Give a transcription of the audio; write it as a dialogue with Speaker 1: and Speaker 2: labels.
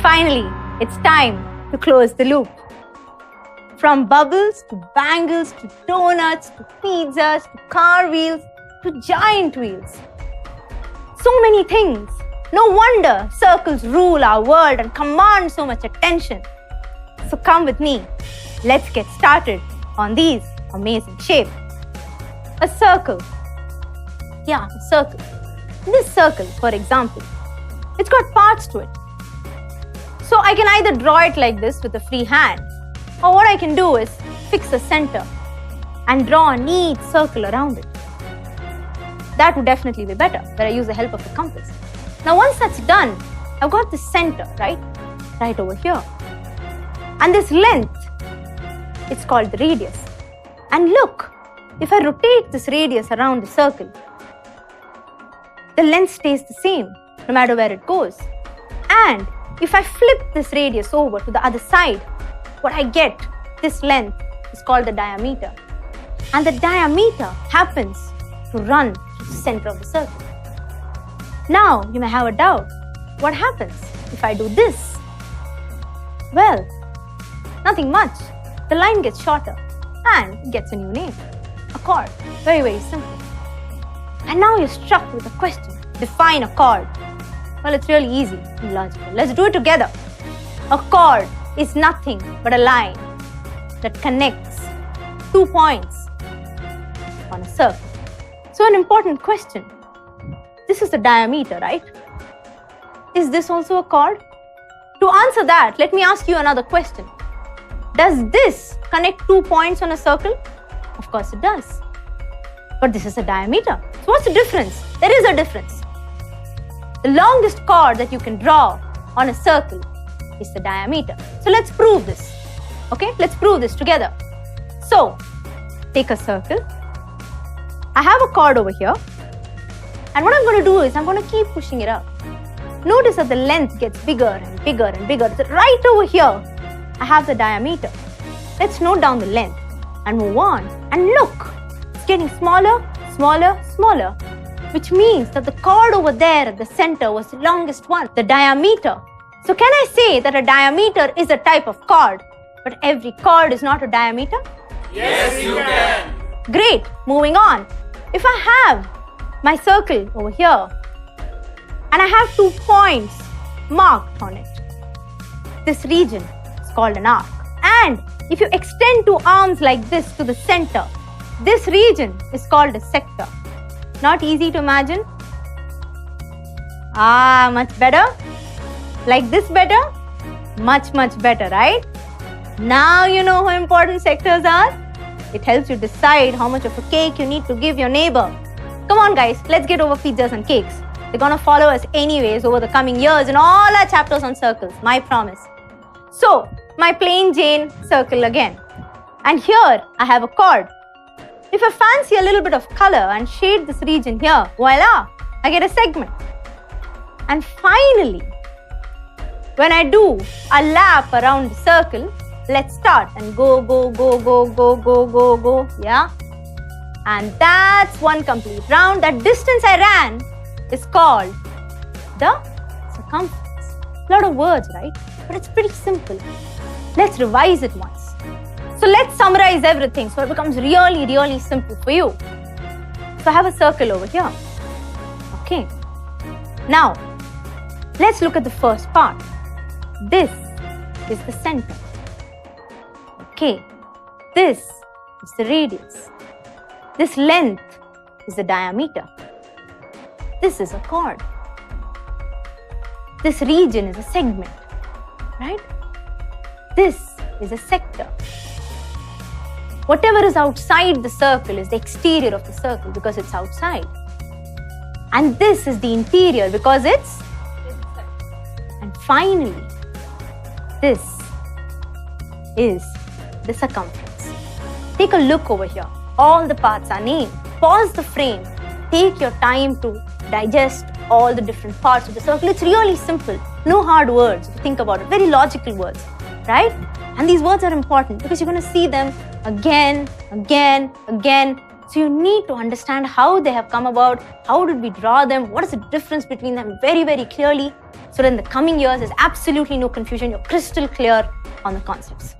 Speaker 1: finally, it's time to close the loop. From bubbles to bangles to donuts to pizzas to car wheels to giant wheels. So many things. No wonder circles rule our world and command so much attention. So come with me. Let's get started on these amazing shapes. A circle. Yeah, a circle. This circle, for example, it's got parts to it. So I can either draw it like this with a free hand, or what I can do is fix a center and draw a neat circle around it. That would definitely be better, where I use the help of a compass. Now once that's done, I've got the center, right over here. And this length, it's called the radius. And look, if I rotate this radius around the circle, the length stays the same no matter where it goes. And if I flip this radius over to the other side, what I get, this length, is called the diameter. And the diameter happens to run through the center of the circle. Now, you may have a doubt. What happens if I do this? Well, nothing much. The line gets shorter and gets a new name, a chord. Very, very simple. And now you're struck with a question. Define a chord. Well, it's really easy and logical. Let's do it together. A chord is nothing but a line that connects 2 points on a circle. So an important question. This is the diameter, right? Is this also a chord? To answer that, let me ask you another question. Does this connect 2 points on a circle? Of course it does. But this is a diameter. So what's the difference? There is a difference. The longest chord that you can draw on a circle is the diameter. So let's prove this. Okay, let's prove this together. So, take a circle. I have a chord over here. And what I'm going to do is I'm going to keep pushing it up. Notice that the length gets bigger and bigger and bigger. So right over here, I have the diameter. Let's note down the length and move on. And look, it's getting smaller, smaller, smaller. Which means that the chord over there at the center was the longest one, the diameter. So can I say that a diameter is a type of chord, but every chord is not a diameter?
Speaker 2: Yes, you can.
Speaker 1: Great, moving on. If I have my circle over here, and I have 2 points marked on it, this region is called an arc. And if you extend 2 arms like this to the center, this region is called a sector. Not easy to imagine? Much better? Like this better? Much, much better, right? Now you know how important sectors are. It helps you decide how much of a cake you need to give your neighbor. Come on guys, let's get over pizzas and cakes. They're gonna follow us anyways over the coming years in all our chapters on circles, my promise. So, my plain Jane circle again. And here I have a chord. If I fancy a little bit of color and shade this region here, voila, I get a segment. And finally, when I do a lap around the circle, let's start and go, go, go, go, go, go, go, go, yeah? And that's one complete round. That distance I ran is called the circumference. A lot of words, right? But it's pretty simple. Let's revise it once. So let's summarize everything so it becomes really, really simple for you. So I have a circle over here. Okay. Now, let's look at the first part. This is the center. Okay. This is the radius. This length is the diameter. This is a chord. This region is a segment, right? This is a sector. Whatever is outside the circle is the exterior of the circle because it's outside. And this is the interior because it's inside. And finally, this is the circumference. Take a look over here. All the parts are named. Pause the frame. Take your time to digest all the different parts of the circle. It's really simple. No hard words if you think about it. Very logical words, right? And these words are important because you're going to see them again, again, again. So you need to understand how they have come about, how did we draw them, what is the difference between them very, very clearly. so that in the coming years, there's absolutely no confusion. You're crystal clear on the concepts.